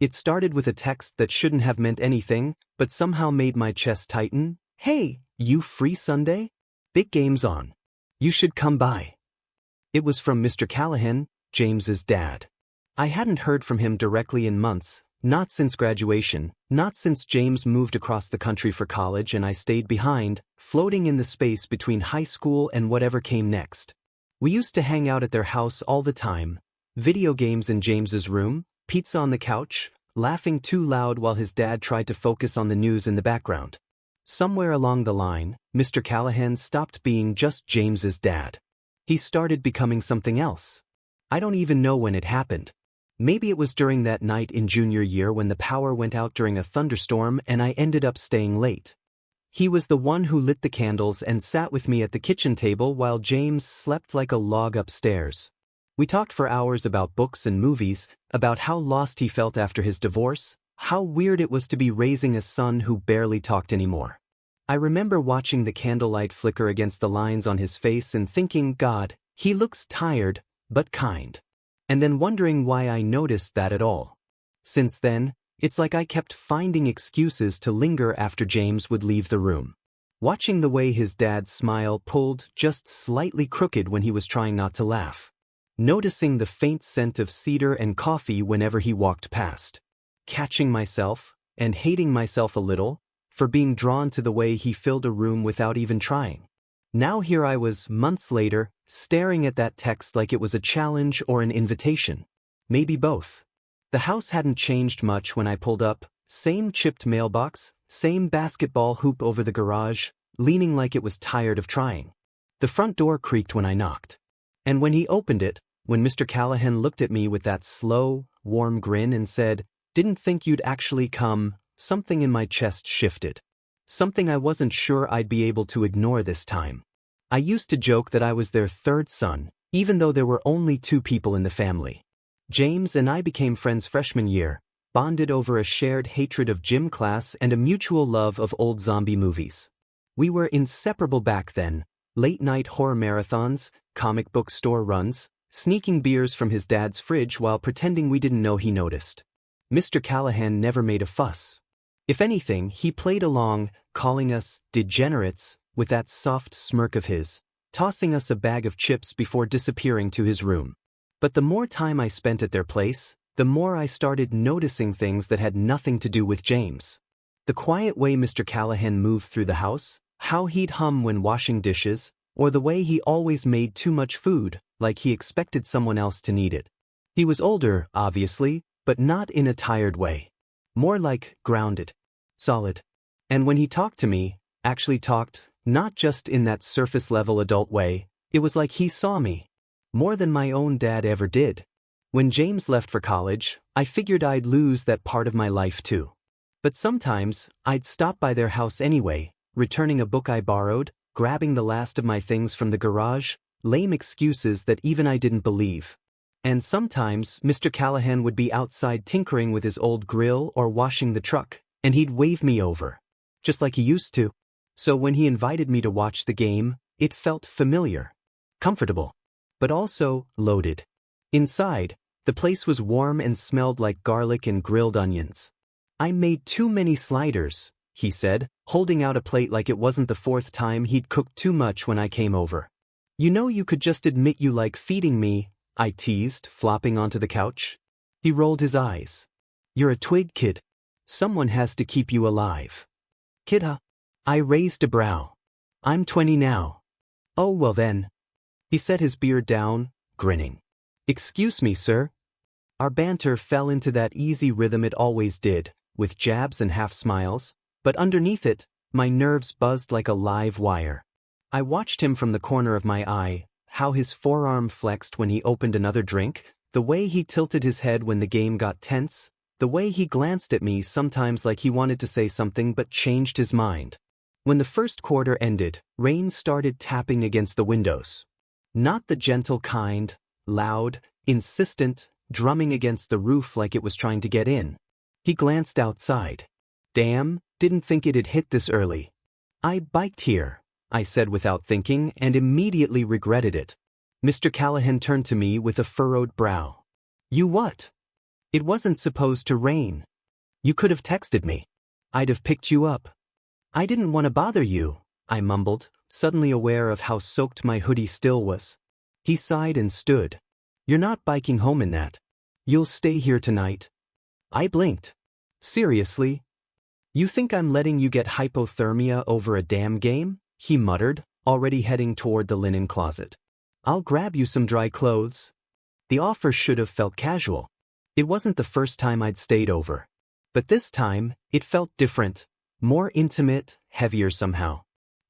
It started with a text that shouldn't have meant anything, but somehow made my chest tighten. "Hey, you free Sunday? Big game's on. You should come by." It was from Mr. Callahan, James's dad. I hadn't heard from him directly in months, not since graduation, not since James moved across the country for college and I stayed behind, floating in the space between high school and whatever came next. We used to hang out at their house all the time, video games in James's room, pizza on the couch, laughing too loud while his dad tried to focus on the news in the background. Somewhere along the line, Mr. Callahan stopped being just James's dad. He started becoming something else. I don't even know when it happened. Maybe it was during that night in junior year when the power went out during a thunderstorm and I ended up staying late. He was the one who lit the candles and sat with me at the kitchen table while James slept like a log upstairs. We talked for hours about books and movies, about how lost he felt after his divorce, how weird it was to be raising a son who barely talked anymore. I remember watching the candlelight flicker against the lines on his face and thinking, God, he looks tired, but kind. And then wondering why I noticed that at all. Since then, it's like I kept finding excuses to linger after James would leave the room. Watching the way his dad's smile pulled just slightly crooked when he was trying not to laugh. Noticing the faint scent of cedar and coffee whenever he walked past. Catching myself, and hating myself a little, for being drawn to the way he filled a room without even trying. Now here I was, months later, staring at that text like it was a challenge or an invitation. Maybe both. The house hadn't changed much when I pulled up, same chipped mailbox, same basketball hoop over the garage, leaning like it was tired of trying. The front door creaked when I knocked. And when he opened it, when Mr. Callahan looked at me with that slow, warm grin and said, "Didn't think you'd actually come," something in my chest shifted. Something I wasn't sure I'd be able to ignore this time. I used to joke that I was their third son, even though there were only two people in the family. James and I became friends freshman year, bonded over a shared hatred of gym class and a mutual love of old zombie movies. We were inseparable back then, late-night horror marathons, comic book store runs, sneaking beers from his dad's fridge while pretending we didn't know he noticed. Mr. Callahan never made a fuss. If anything, he played along, calling us degenerates, with that soft smirk of his, tossing us a bag of chips before disappearing to his room. But the more time I spent at their place, the more I started noticing things that had nothing to do with James. The quiet way Mr. Callahan moved through the house, how he'd hum when washing dishes, or the way he always made too much food, like he expected someone else to need it. He was older, obviously, but not in a tired way. More like grounded, solid. And when he talked to me, actually talked, not just in that surface-level adult way, it was like he saw me. More than my own dad ever did. When James left for college, I figured I'd lose that part of my life too. But sometimes, I'd stop by their house anyway, returning a book I borrowed, grabbing the last of my things from the garage, lame excuses that even I didn't believe. And sometimes, Mr. Callahan would be outside tinkering with his old grill or washing the truck, and he'd wave me over. Just like he used to. So when he invited me to watch the game, it felt familiar. Comfortable. But also loaded. Inside, the place was warm and smelled like garlic and grilled onions. "I made too many sliders," he said, holding out a plate like it wasn't the fourth time he'd cooked too much when I came over. "You know you could just admit you like feeding me," I teased, flopping onto the couch. He rolled his eyes. "You're a twig, kid. Someone has to keep you alive." "Kid, huh?" I raised a brow. "I'm 20 now." "Oh well then." He set his beard down, grinning. "Excuse me, sir." Our banter fell into that easy rhythm it always did, with jabs and half-smiles, but underneath it, my nerves buzzed like a live wire. I watched him from the corner of my eye, how his forearm flexed when he opened another drink, the way he tilted his head when the game got tense, the way he glanced at me sometimes like he wanted to say something but changed his mind. When the first quarter ended, rain started tapping against the windows. Not the gentle kind, loud, insistent, drumming against the roof like it was trying to get in. He glanced outside. "Damn, didn't think it'd hit this early." "I biked here," I said without thinking, and immediately regretted it. Mr. Callahan turned to me with a furrowed brow. "You what?" It wasn't supposed to rain. You could have texted me. I'd have picked you up. I didn't want to bother you, I mumbled, suddenly aware of how soaked my hoodie still was. He sighed and stood. You're not biking home in that. You'll stay here tonight. I blinked. Seriously? You think I'm letting you get hypothermia over a damn game? He muttered, already heading toward the linen closet. I'll grab you some dry clothes. The offer should have felt casual. It wasn't the first time I'd stayed over. But this time, it felt different, more intimate, heavier somehow.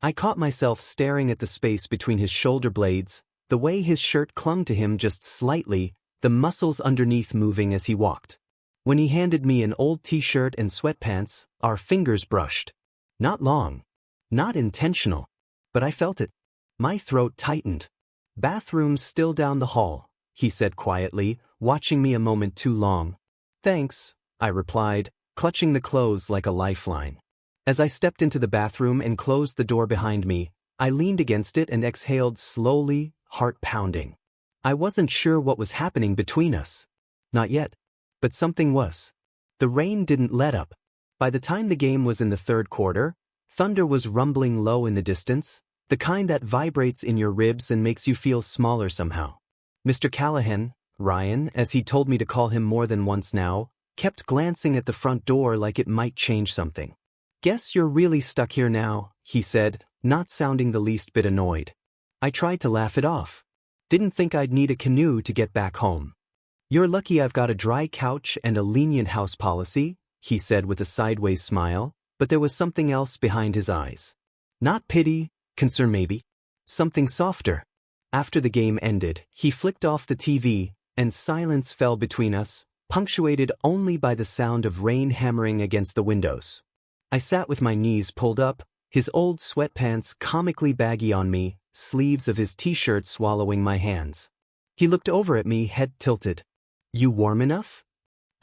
I caught myself staring at the space between his shoulder blades, the way his shirt clung to him just slightly, the muscles underneath moving as he walked. When he handed me an old t-shirt and sweatpants, our fingers brushed. Not long. Not intentional. But I felt it. My throat tightened. Bathroom's still down the hall, he said quietly, watching me a moment too long. Thanks, I replied, clutching the clothes like a lifeline. As I stepped into the bathroom and closed the door behind me, I leaned against it and exhaled slowly, heart pounding. I wasn't sure what was happening between us. Not yet. But something was. The rain didn't let up. By the time the game was in the third quarter, thunder was rumbling low in the distance, the kind that vibrates in your ribs and makes you feel smaller somehow. Mr. Callahan, Ryan, as he told me to call him more than once now, kept glancing at the front door like it might change something. Guess you're really stuck here now, he said, not sounding the least bit annoyed. I tried to laugh it off. Didn't think I'd need a canoe to get back home. You're lucky I've got a dry couch and a lenient house policy, he said with a sideways smile, but there was something else behind his eyes. Not pity, concern maybe. Something softer. After the game ended, he flicked off the TV, and silence fell between us, punctuated only by the sound of rain hammering against the windows. I sat with my knees pulled up, his old sweatpants comically baggy on me, sleeves of his t-shirt swallowing my hands. He looked over at me, head tilted. You warm enough?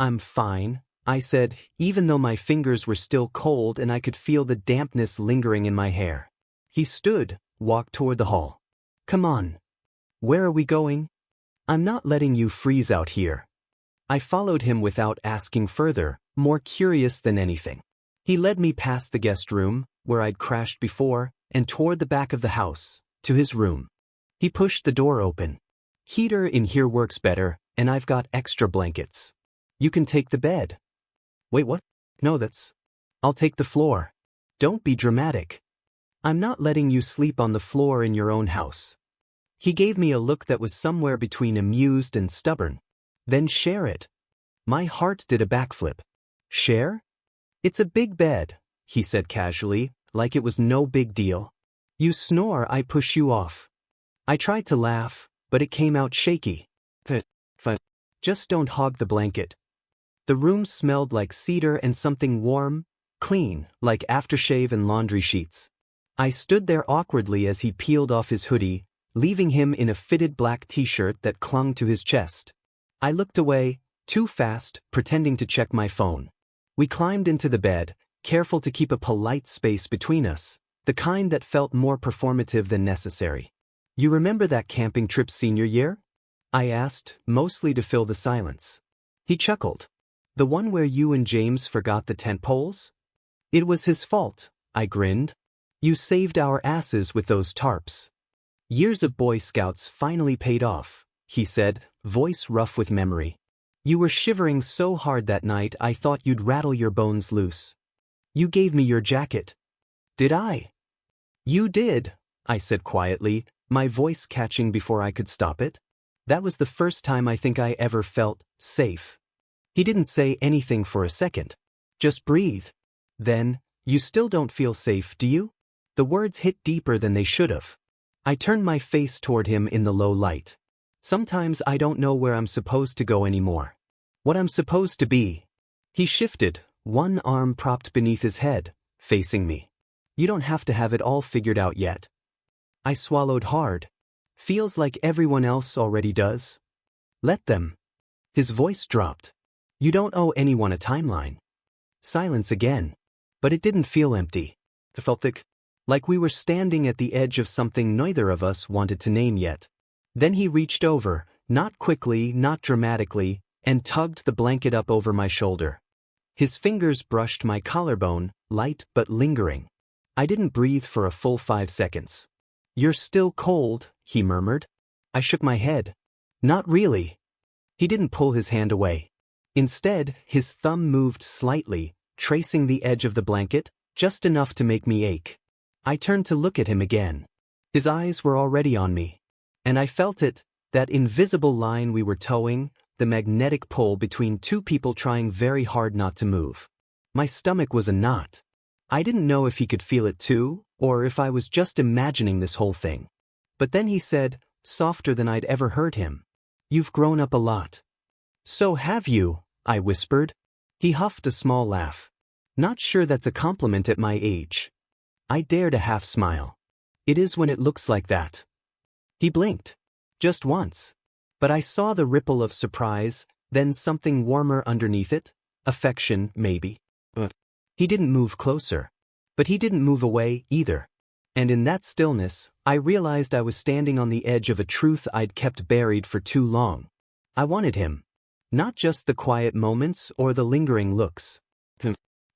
I'm fine, I said, even though my fingers were still cold and I could feel the dampness lingering in my hair. He stood, walked toward the hall. Come on. Where are we going? I'm not letting you freeze out here. I followed him without asking further, more curious than anything. He led me past the guest room, where I'd crashed before, and toward the back of the house, to his room. He pushed the door open. Heater in here works better, and I've got extra blankets. You can take the bed. Wait, what? No, I'll take the floor. Don't be dramatic. I'm not letting you sleep on the floor in your own house. He gave me a look that was somewhere between amused and stubborn. Then share it. My heart did a backflip. Share? It's a big bed, he said casually, like it was no big deal. You snore, I push you off. I tried to laugh, but it came out shaky. Just don't hog the blanket. The room smelled like cedar and something warm, clean, like aftershave and laundry sheets. I stood there awkwardly as he peeled off his hoodie, leaving him in a fitted black t-shirt that clung to his chest. I looked away, too fast, pretending to check my phone. We climbed into the bed, careful to keep a polite space between us, the kind that felt more performative than necessary. You remember that camping trip senior year? I asked, mostly to fill the silence. He chuckled. The one where you and James forgot the tent poles? It was his fault, I grinned. You saved our asses with those tarps. Years of Boy Scouts finally paid off, he said, voice rough with memory. You were shivering so hard that night I thought you'd rattle your bones loose. You gave me your jacket. Did I? You did, I said quietly, my voice catching before I could stop it. That was the first time I think I ever felt safe. He didn't say anything for a second. Just breathe. Then, you still don't feel safe, do you? The words hit deeper than they should have. I turned my face toward him in the low light. Sometimes I don't know where I'm supposed to go anymore. What I'm supposed to be. He shifted, one arm propped beneath his head, facing me. You don't have to have it all figured out yet. I swallowed hard. Feels like everyone else already does. Let them. His voice dropped. You don't owe anyone a timeline. Silence again. But it didn't feel empty. It felt thick. Like we were standing at the edge of something neither of us wanted to name yet. Then he reached over, not quickly, not dramatically, and tugged the blanket up over my shoulder. His fingers brushed my collarbone, light but lingering. I didn't breathe for a full 5 seconds. "You're still cold," he murmured. I shook my head. "Not really." He didn't pull his hand away. Instead, his thumb moved slightly, tracing the edge of the blanket, just enough to make me ache. I turned to look at him again. His eyes were already on me. And I felt it, that invisible line we were towing, the magnetic pull between two people trying very hard not to move. My stomach was a knot. I didn't know if he could feel it too, or if I was just imagining this whole thing. But then he said, softer than I'd ever heard him, "You've grown up a lot." "So have you," I whispered. He huffed a small laugh. "Not sure that's a compliment at my age." I dared a half smile. "It is when it looks like that." He blinked. Just once. But I saw the ripple of surprise, then something warmer underneath it. Affection, maybe. But he didn't move closer. But he didn't move away, either. And in that stillness, I realized I was standing on the edge of a truth I'd kept buried for too long. I wanted him. Not just the quiet moments or the lingering looks.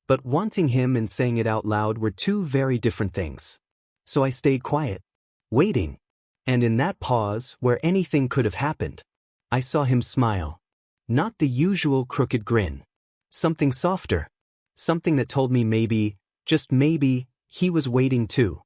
But wanting him and saying it out loud were two very different things. So I stayed quiet. Waiting. And in that pause, where anything could have happened, I saw him smile. Not the usual crooked grin. Something softer. Something that told me maybe, just maybe, he was waiting too.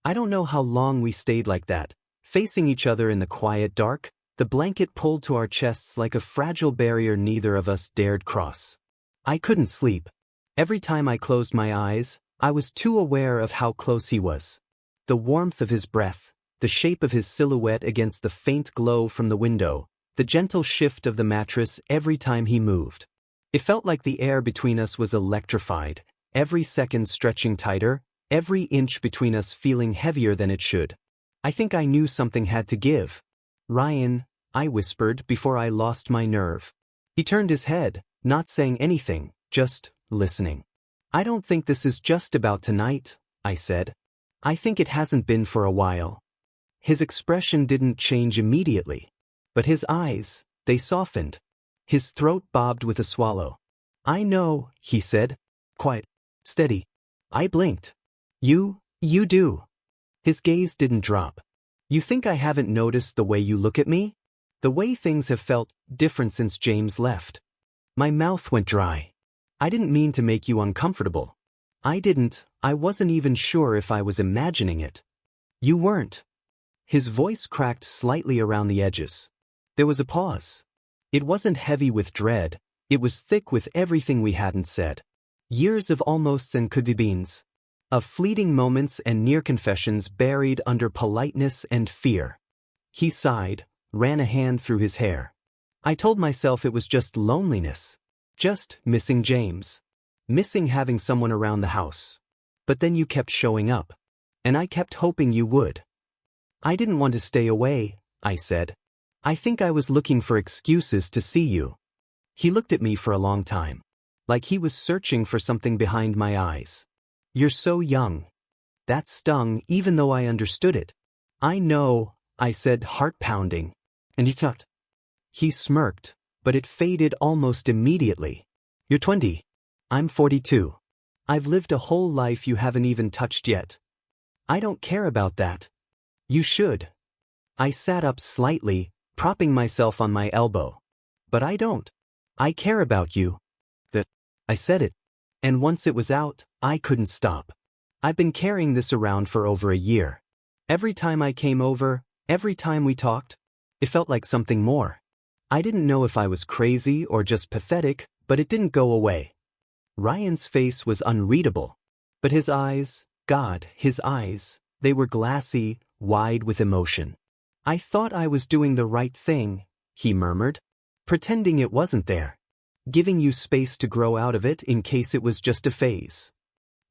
I don't know how long we stayed like that, facing each other in the quiet dark, the blanket pulled to our chests like a fragile barrier neither of us dared cross. I couldn't sleep. Every time I closed my eyes, I was too aware of how close he was. The warmth of his breath, the shape of his silhouette against the faint glow from the window, the gentle shift of the mattress every time he moved. It felt like the air between us was electrified, every second stretching tighter, every inch between us feeling heavier than it should. I think I knew something had to give. "Ryan," I whispered before I lost my nerve. He turned his head, not saying anything, just listening. "I don't think this is just about tonight," I said. "I think it hasn't been for a while." His expression didn't change immediately. But his eyes, they softened. His throat bobbed with a swallow. "I know," he said. Quiet. Steady. I blinked. You do." His gaze didn't drop. "You think I haven't noticed the way you look at me? The way things have felt different since James left." My mouth went dry. "I didn't mean to make you uncomfortable. I wasn't even sure if I was imagining it." "You weren't." His voice cracked slightly around the edges. There was a pause. It wasn't heavy with dread, it was thick with everything we hadn't said. Years of almosts and could-be-beens. Of fleeting moments and near confessions buried under politeness and fear. He sighed, ran a hand through his hair. I told myself it was just loneliness. Just missing James. Missing having someone around the house. But then you kept showing up. And I kept hoping you would. "I didn't want to stay away," I said. "I think I was looking for excuses to see you." He looked at me for a long time. Like he was searching for something behind my eyes. "You're so young." That stung even though I understood it. "I know," I said, heart pounding. And he talked. He smirked, but it faded almost immediately. "You're 20. I'm 42. I've lived a whole life you haven't even touched yet. I don't care about that." "You should." I sat up slightly, propping myself on my elbow. "But I don't. I care about you." I said it. And once it was out, I couldn't stop. I've been carrying this around for over a year. Every time I came over, every time we talked, it felt like something more. I didn't know if I was crazy or just pathetic, but it didn't go away. Ryan's face was unreadable. But his eyes, God, his eyes, they were glassy, wide with emotion. "I thought I was doing the right thing," he murmured. "Pretending it wasn't there. Giving you space to grow out of it in case it was just a phase."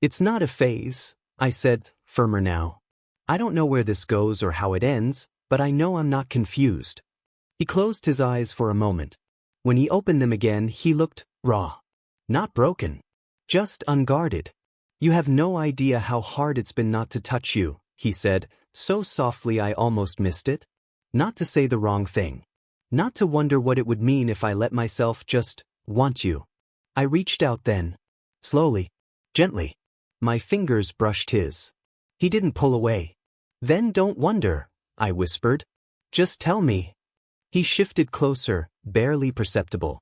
"It's not a phase," I said, firmer now. "I don't know where this goes or how it ends, but I know I'm not confused." He closed his eyes for a moment. When he opened them again, he looked raw. Not broken. Just unguarded. "You have no idea how hard it's been not to touch you," he said, so softly I almost missed it. Not to say the wrong thing. Not to wonder what it would mean if I let myself just want you. I reached out then. Slowly. Gently. My fingers brushed his. He didn't pull away. Then don't wonder, I whispered. Just tell me. He shifted closer, barely perceptible.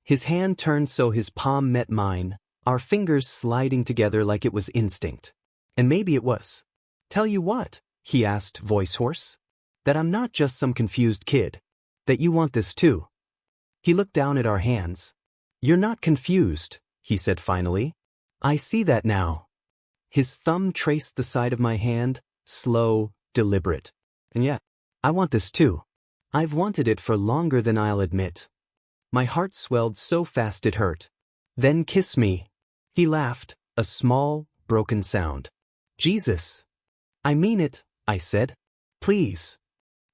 His hand turned so his palm met mine, our fingers sliding together like it was instinct. And maybe it was. Tell you what, he asked, voice hoarse. That I'm not just some confused kid. That you want this too. He looked down at our hands. You're not confused, he said finally. I see that now. His thumb traced the side of my hand, slow, deliberate. And yet, I want this too. I've wanted it for longer than I'll admit. My heart swelled so fast it hurt. Then kiss me. He laughed, a small, broken sound. Jesus. I mean it, I said. Please.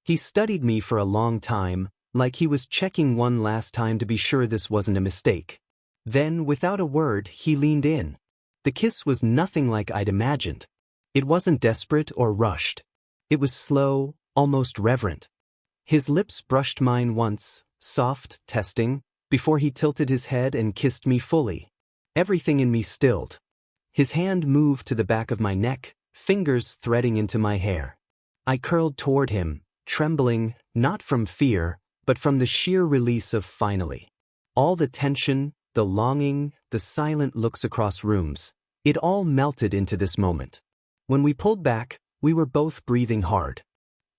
He studied me for a long time, like he was checking one last time to be sure this wasn't a mistake. Then, without a word, he leaned in. The kiss was nothing like I'd imagined. It wasn't desperate or rushed. It was slow, almost reverent. His lips brushed mine once, soft, testing, before he tilted his head and kissed me fully. Everything in me stilled. His hand moved to the back of my neck, fingers threading into my hair. I curled toward him, trembling, not from fear, but from the sheer release of finally. All the tension, the longing, the silent looks across rooms, it all melted into this moment. When we pulled back, we were both breathing hard.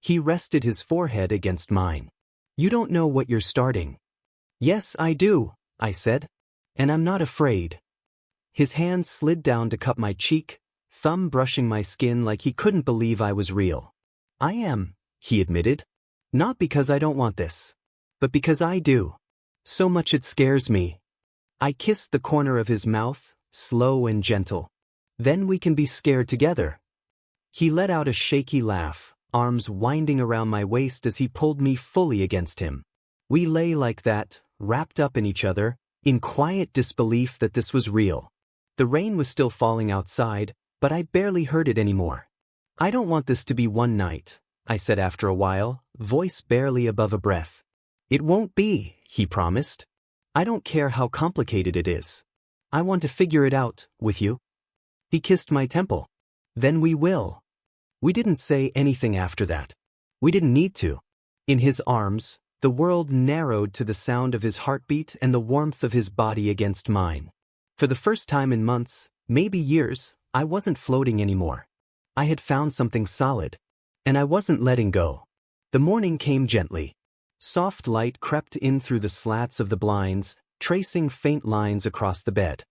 He rested his forehead against mine. You don't know what you're starting. Yes, I do, I said. And I'm not afraid. His hand slid down to cup my cheek, thumb brushing my skin like he couldn't believe I was real. I am, he admitted. Not because I don't want this, but because I do. So much it scares me. I kissed the corner of his mouth, slow and gentle. Then we can be scared together. He let out a shaky laugh, arms winding around my waist as he pulled me fully against him. We lay like that, wrapped up in each other, in quiet disbelief that this was real. The rain was still falling outside, but I barely heard it anymore. I don't want this to be one night, I said after a while, voice barely above a breath. It won't be, he promised. I don't care how complicated it is. I want to figure it out, with you. He kissed my temple. Then we will. We didn't say anything after that. We didn't need to. In his arms, the world narrowed to the sound of his heartbeat and the warmth of his body against mine. For the first time in months, maybe years, I wasn't floating anymore. I had found something solid. And I wasn't letting go. The morning came gently. Soft light crept in through the slats of the blinds, tracing faint lines across the bed.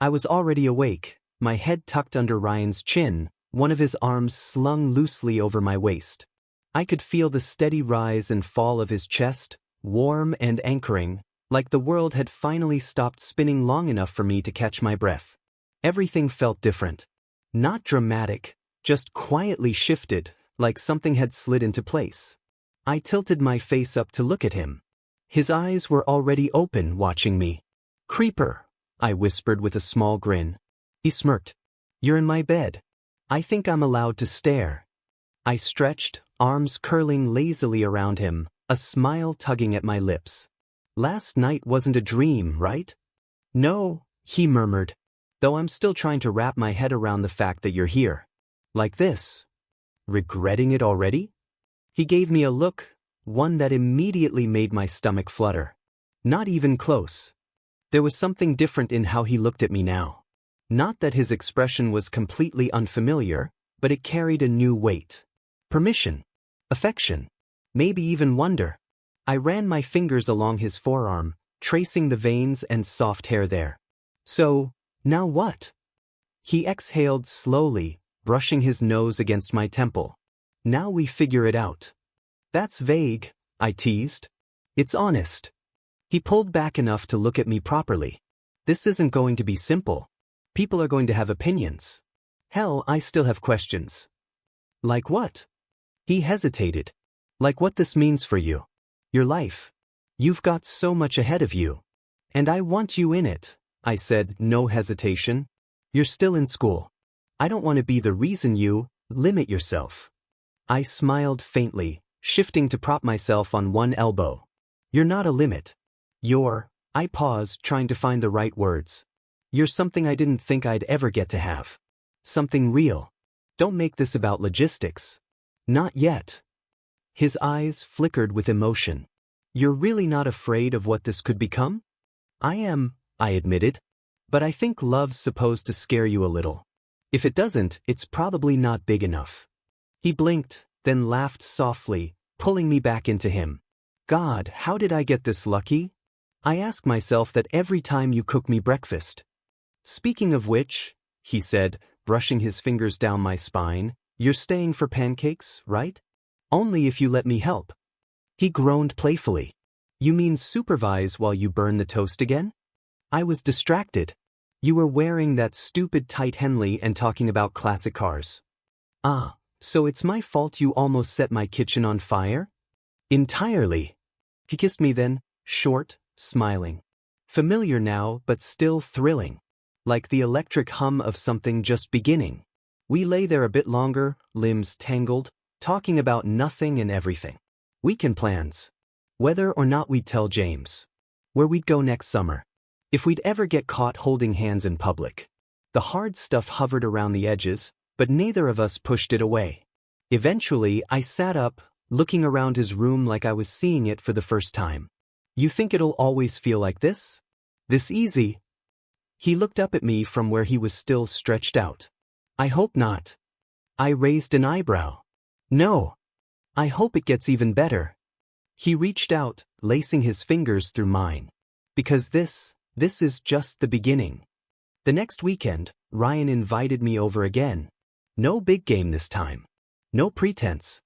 I was already awake, my head tucked under Ryan's chin, one of his arms slung loosely over my waist. I could feel the steady rise and fall of his chest, warm and anchoring, like the world had finally stopped spinning long enough for me to catch my breath. Everything felt different. Not dramatic, just quietly shifted, like something had slid into place. I tilted my face up to look at him. His eyes were already open, watching me. Creeper, I whispered with a small grin. He smirked. You're in my bed. I think I'm allowed to stare. I stretched, arms curling lazily around him, a smile tugging at my lips. Last night wasn't a dream, right? No, he murmured, though I'm still trying to wrap my head around the fact that you're here. Like this. Regretting it already? He gave me a look, one that immediately made my stomach flutter. Not even close. There was something different in how he looked at me now. Not that his expression was completely unfamiliar, but it carried a new weight. Permission. Affection. Maybe even wonder. I ran my fingers along his forearm, tracing the veins and soft hair there. So, now what? He exhaled slowly, brushing his nose against my temple. Now we figure it out. That's vague, I teased. It's honest. He pulled back enough to look at me properly. This isn't going to be simple. People are going to have opinions. Hell, I still have questions. Like what? He hesitated. Like what this means for you. Your life. You've got so much ahead of you. And I want you in it, I said, no hesitation. You're still in school. I don't want to be the reason you limit yourself. I smiled faintly, shifting to prop myself on one elbow. You're not a limit. I paused, trying to find the right words. You're something I didn't think I'd ever get to have. Something real. Don't make this about logistics. Not yet. His eyes flickered with emotion. You're really not afraid of what this could become? I am, I admitted. But I think love's supposed to scare you a little. If it doesn't, it's probably not big enough. He blinked, then laughed softly, pulling me back into him. God, how did I get this lucky? I ask myself that every time you cook me breakfast. Speaking of which, he said, brushing his fingers down my spine, you're staying for pancakes, right? Only if you let me help. He groaned playfully. You mean supervise while you burn the toast again? I was distracted. You were wearing that stupid tight Henley and talking about classic cars. Ah, so it's my fault you almost set my kitchen on fire? Entirely. He kissed me then, short, smiling. Familiar now, but still thrilling. Like the electric hum of something just beginning. We lay there a bit longer, limbs tangled, talking about nothing and everything. Weekend plans. Whether or not we'd tell James. Where we'd go next summer. If we'd ever get caught holding hands in public. The hard stuff hovered around the edges, but neither of us pushed it away. Eventually, I sat up, looking around his room like I was seeing it for the first time. You think it'll always feel like this? This easy? He looked up at me from where he was still stretched out. I hope not. I raised an eyebrow. No. I hope it gets even better. He reached out, lacing his fingers through mine. Because this is just the beginning. The next weekend, Ryan invited me over again. No big game this time. No pretense.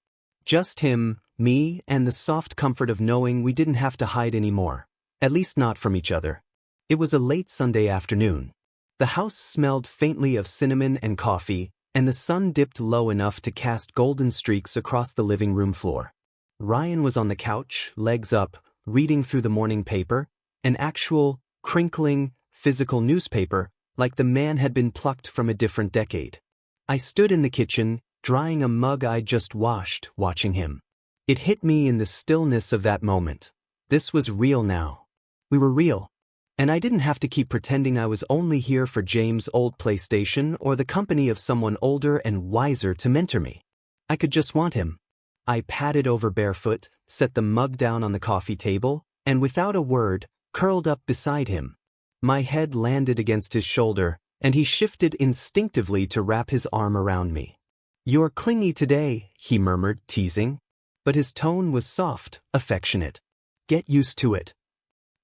Just him, me, and the soft comfort of knowing we didn't have to hide anymore. At least not from each other. It was a late Sunday afternoon. The house smelled faintly of cinnamon and coffee, and the sun dipped low enough to cast golden streaks across the living room floor. Ryan was on the couch, legs up, reading through the morning paper, an actual, crinkling, physical newspaper, like the man had been plucked from a different decade. I stood in the kitchen, drying a mug I'd just washed, watching him. It hit me in the stillness of that moment. This was real now. We were real. And I didn't have to keep pretending I was only here for James' old PlayStation or the company of someone older and wiser to mentor me. I could just want him. I padded over barefoot, set the mug down on the coffee table, and without a word, curled up beside him. My head landed against his shoulder, and he shifted instinctively to wrap his arm around me. You're clingy today, he murmured, teasing. But his tone was soft, affectionate. Get used to it.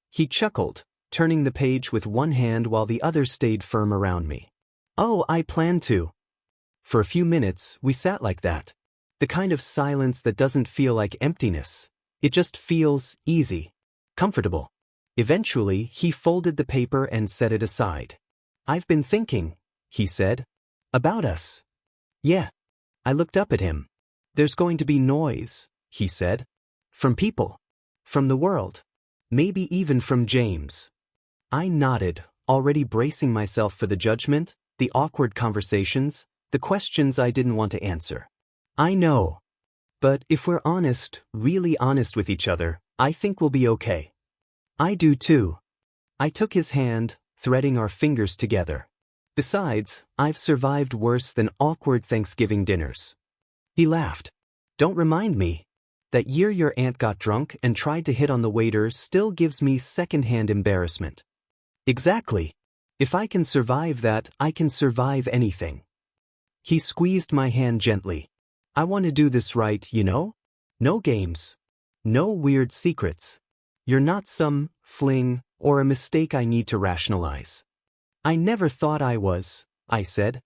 He chuckled, turning the page with one hand while the other stayed firm around me. Oh, I plan to. For a few minutes, we sat like that. The kind of silence that doesn't feel like emptiness. It just feels easy, comfortable. Eventually, he folded the paper and set it aside. I've been thinking, he said. About us. Yeah. I looked up at him. There's going to be noise, he said. From people. From the world. Maybe even from James. I nodded, already bracing myself for the judgment, the awkward conversations, the questions I didn't want to answer. I know. But if we're honest, really honest with each other, I think we'll be okay. I do too. I took his hand, threading our fingers together. Besides, I've survived worse than awkward Thanksgiving dinners. He laughed. Don't remind me. That year your aunt got drunk and tried to hit on the waiter still gives me second-hand embarrassment. Exactly. If I can survive that, I can survive anything. He squeezed my hand gently. I want to do this right, you know? No games. No weird secrets. You're not some fling or a mistake I need to rationalize. I never thought I was, I said.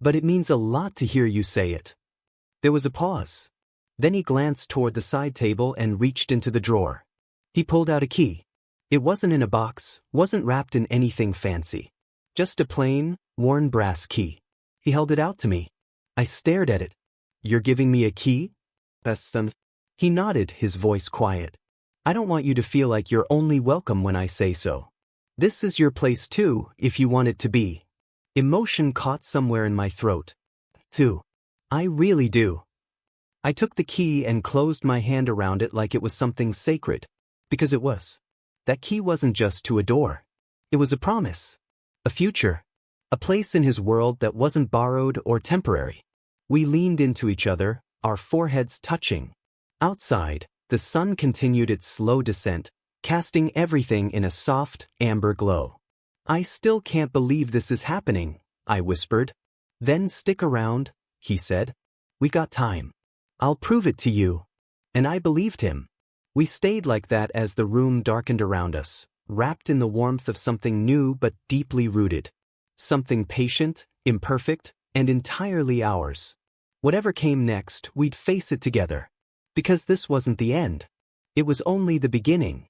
But it means a lot to hear you say it. There was a pause. Then he glanced toward the side table and reached into the drawer. He pulled out a key. It wasn't in a box, wasn't wrapped in anything fancy. Just a plain, worn brass key. He held it out to me. I stared at it. You're giving me a key? Peston. He nodded, his voice quiet. I don't want you to feel like you're only welcome when I say so. This is your place too, if you want it to be. Emotion caught somewhere in my throat. Too. I really do. I took the key and closed my hand around it like it was something sacred. Because it was. That key wasn't just to a door. It was a promise. A future. A place in his world that wasn't borrowed or temporary. We leaned into each other, our foreheads touching. Outside, the sun continued its slow descent, casting everything in a soft, amber glow. I still can't believe this is happening, I whispered. Then stick around, he said. We got time. I'll prove it to you. And I believed him. We stayed like that as the room darkened around us, wrapped in the warmth of something new but deeply rooted. Something patient, imperfect, and entirely ours. Whatever came next, we'd face it together. Because this wasn't the end. It was only the beginning.